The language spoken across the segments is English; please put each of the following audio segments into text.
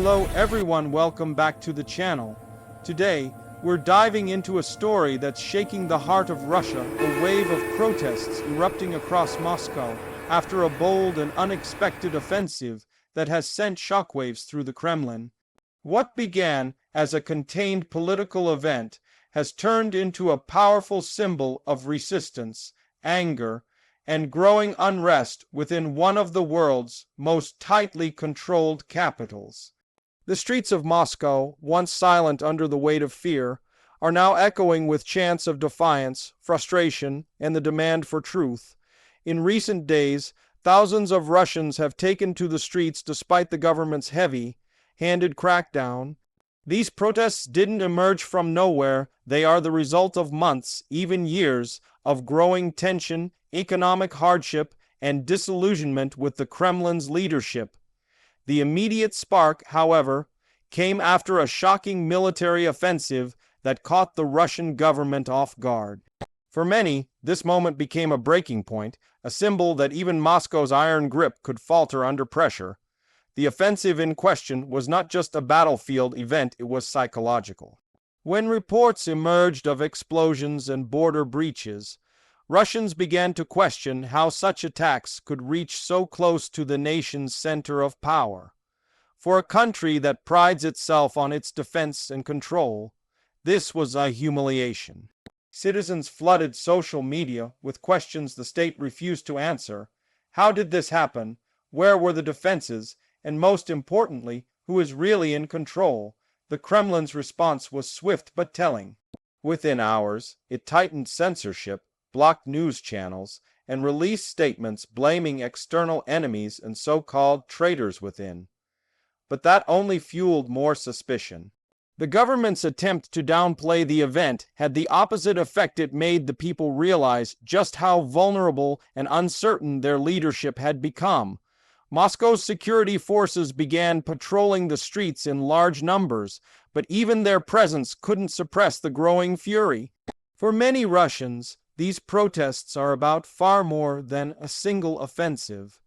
Hello everyone, welcome back to the channel. Today, we're diving into a story that's shaking the heart of Russia, a wave of protests erupting across Moscow after a bold and unexpected offensive that has sent shockwaves through the Kremlin. What began as a contained political event has turned into a powerful symbol of resistance, anger, and growing unrest within one of the world's most tightly controlled capitals. The streets of Moscow, once silent under the weight of fear, are now echoing with chants of defiance, frustration, and the demand for truth. In recent days, thousands of Russians have taken to the streets despite the government's heavy-handed crackdown. These protests didn't emerge from nowhere. They are the result of months, even years, of growing tension, economic hardship, and disillusionment with the Kremlin's leadership. The immediate spark, however, came after a shocking military offensive that caught the Russian government off guard. For many, this moment became a breaking point, a symbol that even Moscow's iron grip could falter under pressure. The offensive in question was not just a battlefield event, it was psychological. When reports emerged of explosions and border breaches, Russians began to question how such attacks could reach so close to the nation's center of power. For a country that prides itself on its defense and control, this was a humiliation. Citizens flooded social media with questions the state refused to answer. How did this happen? Where were the defenses? And most importantly, who is really in control? The Kremlin's response was swift but telling. Within hours, it tightened censorship, blocked news channels, and released statements blaming external enemies and so-called traitors within. But that only fueled more suspicion. The government's attempt to downplay the event had the opposite effect. It made the people realize just how vulnerable and uncertain their leadership had become. Moscow's security forces began patrolling the streets in large numbers, but even their presence couldn't suppress the growing fury. For many Russians, these protests are about far more than a single offensive.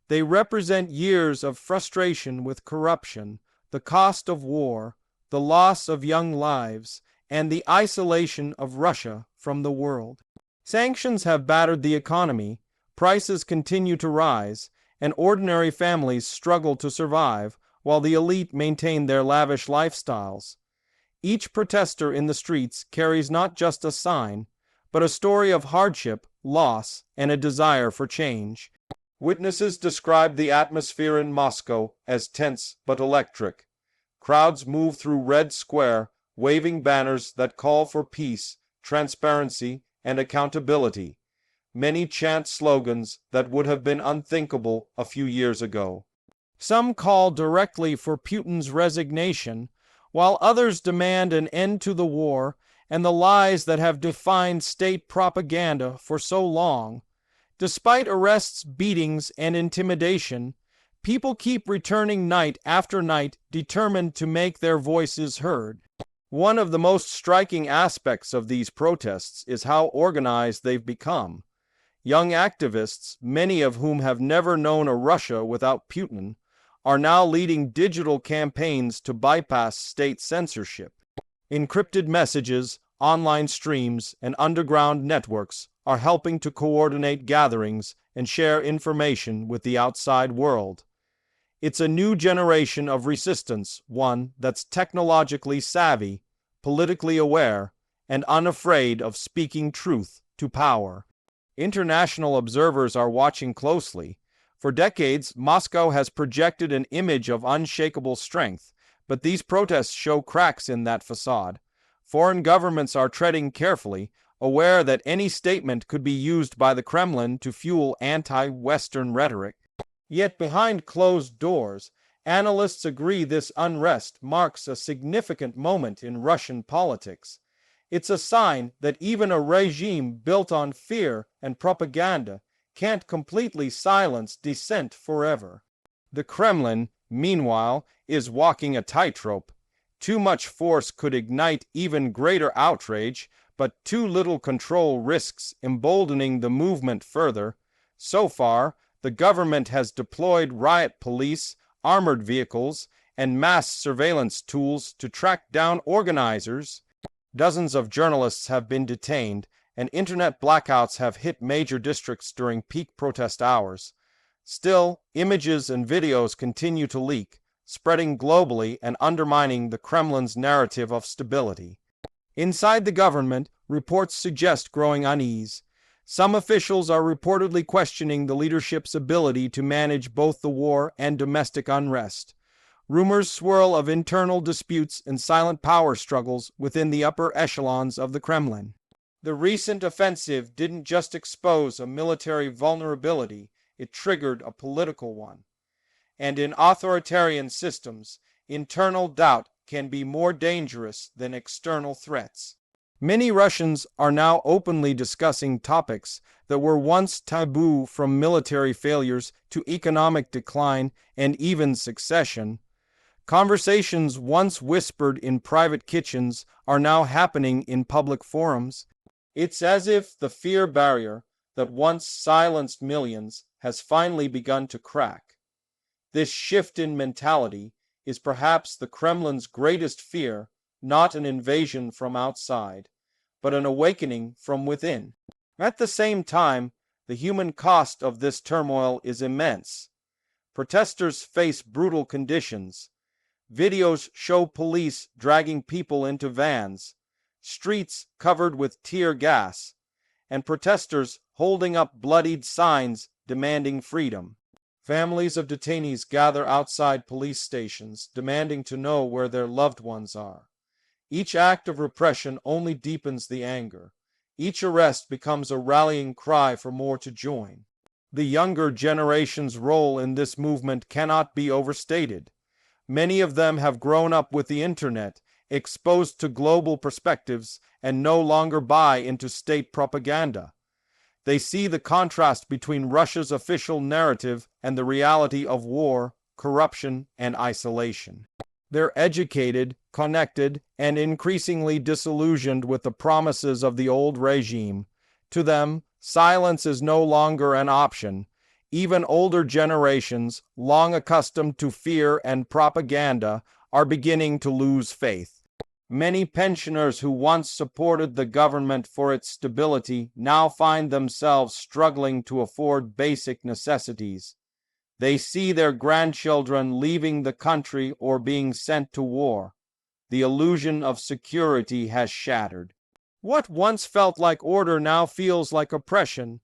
They represent years of frustration with corruption, the cost of war, the loss of young lives, and the isolation of Russia from the world. Sanctions have battered the economy, prices continue to rise, and ordinary families struggle to survive, while the elite maintain their lavish lifestyles. Each protester in the streets carries not just a sign, but a story of hardship, loss, and a desire for change. Witnesses describe the atmosphere in Moscow as tense but electric. Crowds move through Red Square, waving banners that call for peace, transparency, and accountability. Many chant slogans that would have been unthinkable a few years ago. Some call directly for Putin's resignation, while others demand an end to the war and the lies that have defined state propaganda for so long. Despite arrests, beatings, and intimidation, people keep returning night after night, determined to make their voices heard. One of the most striking aspects of these protests is how organized they've become. Young activists, many of whom have never known a Russia without Putin, are now leading digital campaigns to bypass state censorship. Encrypted messages, online streams, and underground networks are helping to coordinate gatherings and share information with the outside world. It's a new generation of resistance, one that's technologically savvy, politically aware, and unafraid of speaking truth to power. International observers are watching closely. For decades, Moscow has projected an image of unshakable strength, but these protests show cracks in that facade. Foreign governments are treading carefully, aware that any statement could be used by the Kremlin to fuel anti-Western rhetoric. Yet behind closed doors, analysts agree this unrest marks a significant moment in Russian politics. It's a sign that even a regime built on fear and propaganda can't completely silence dissent forever. The Kremlin, meanwhile, is walking a tightrope. Too much force could ignite even greater outrage, but too little control risks emboldening the movement further. So far, the government has deployed riot police, armored vehicles, and mass surveillance tools to track down organizers. Dozens of journalists have been detained, and internet blackouts have hit major districts during peak protest hours. Still, images and videos continue to leak, spreading globally and undermining the Kremlin's narrative of stability. Inside the government, reports suggest growing unease. Some officials are reportedly questioning the leadership's ability to manage both the war and domestic unrest. Rumors swirl of internal disputes and silent power struggles within the upper echelons of the Kremlin. The recent offensive didn't just expose a military vulnerability, it triggered a political one. And in authoritarian systems, internal doubt can be more dangerous than external threats. Many Russians are now openly discussing topics that were once taboo, from military failures to economic decline and even succession. Conversations once whispered in private kitchens are now happening in public forums. It's as if the fear barrier that once silenced millions has finally begun to crack. This shift in mentality is perhaps the Kremlin's greatest fear, not an invasion from outside, but an awakening from within. At the same time, the human cost of this turmoil is immense. Protesters face brutal conditions. Videos show police dragging people into vans, streets covered with tear gas, and protesters holding up bloodied signs demanding freedom. Families of detainees gather outside police stations, demanding to know where their loved ones are. Each act of repression only deepens the anger. Each arrest becomes a rallying cry for more to join. The younger generation's role in this movement cannot be overstated. Many of them have grown up with the internet, exposed to global perspectives, and no longer buy into state propaganda. They see the contrast between Russia's official narrative and the reality of war, corruption, and isolation. They're educated, connected, and increasingly disillusioned with the promises of the old regime. To them, silence is no longer an option. Even older generations, long accustomed to fear and propaganda, are beginning to lose faith. Many pensioners who once supported the government for its stability now find themselves struggling to afford basic necessities. They see their grandchildren leaving the country or being sent to war. The illusion of security has shattered. What once felt like order now feels like oppression.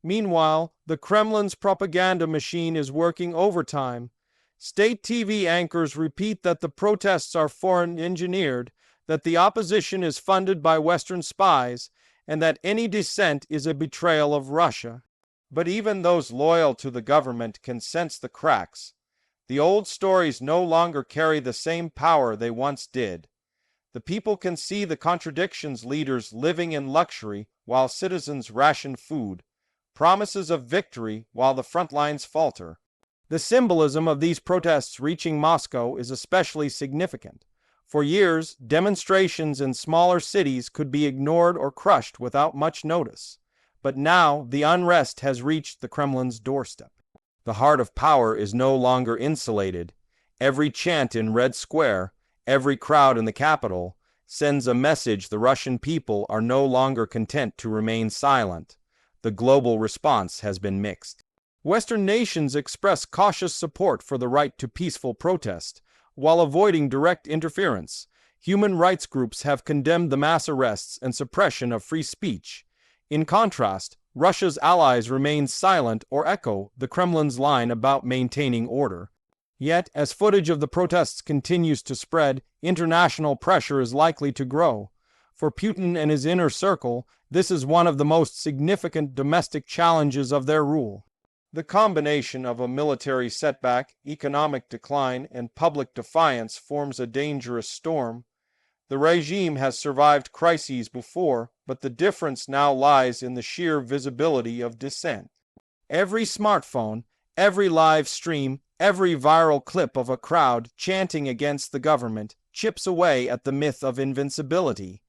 Meanwhile, the Kremlin's propaganda machine is working overtime. State TV anchors repeat that the protests are foreign engineered, that the opposition is funded by Western spies, and that any dissent is a betrayal of Russia. But even those loyal to the government can sense the cracks. The old stories no longer carry the same power they once did. The people can see the contradictions: leaders living in luxury while citizens ration food, promises of victory while the front lines falter. The symbolism of these protests reaching Moscow is especially significant. For years, demonstrations in smaller cities could be ignored or crushed without much notice. But now the unrest has reached the Kremlin's doorstep. The heart of power is no longer insulated. Every chant in Red Square, every crowd in the capital, sends a message: the Russian people are no longer content to remain silent. The global response has been mixed. Western nations express cautious support for the right to peaceful protest, while avoiding direct interference. Human rights groups have condemned the mass arrests and suppression of free speech. In contrast, Russia's allies remain silent or echo the Kremlin's line about maintaining order. Yet, as footage of the protests continues to spread, international pressure is likely to grow. For Putin and his inner circle, this is one of the most significant domestic challenges of their rule. The combination of a military setback, economic decline, and public defiance forms a dangerous storm. The regime has survived crises before, but the difference now lies in the sheer visibility of dissent. Every smartphone, every live stream, every viral clip of a crowd chanting against the government chips away at the myth of invincibility.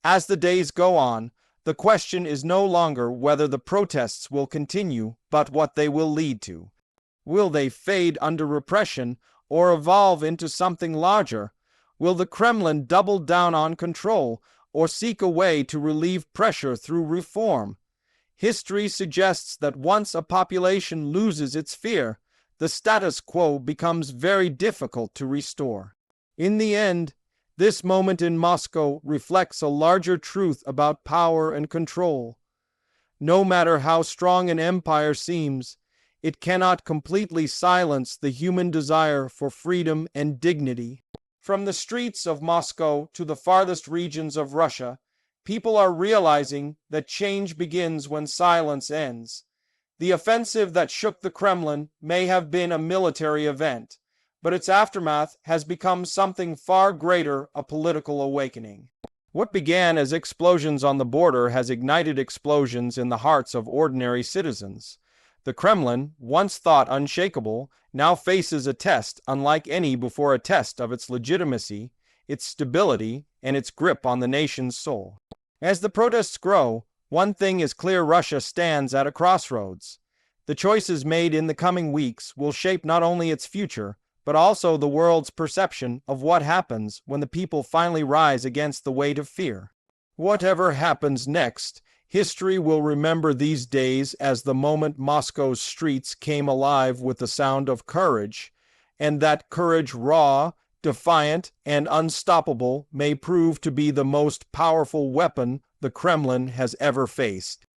As the days go on, the question is no longer whether the protests will continue, but what they will lead to. Will they fade under repression, or evolve into something larger? Will the Kremlin double down on control or seek a way to relieve pressure through reform? History suggests that once a population loses its fear, the status quo becomes very difficult to restore. In the end, this moment in Moscow reflects a larger truth about power and control. No matter how strong an empire seems, it cannot completely silence the human desire for freedom and dignity. From the streets of Moscow to the farthest regions of Russia, people are realizing that change begins when silence ends. The offensive that shook the Kremlin may have been a military event, but its aftermath has become something far greater, a political awakening. What began as explosions on the border has ignited explosions in the hearts of ordinary citizens. The Kremlin, once thought unshakable, now faces a test unlike any before, a test of its legitimacy, its stability, and its grip on the nation's soul. As the protests grow, one thing is clear: Russia stands at a crossroads. The choices made in the coming weeks will shape not only its future, but also the world's perception of what happens when the people finally rise against the weight of fear. Whatever happens next, history will remember these days as the moment Moscow's streets came alive with the sound of courage, and that courage, raw, defiant, and unstoppable, may prove to be the most powerful weapon the Kremlin has ever faced.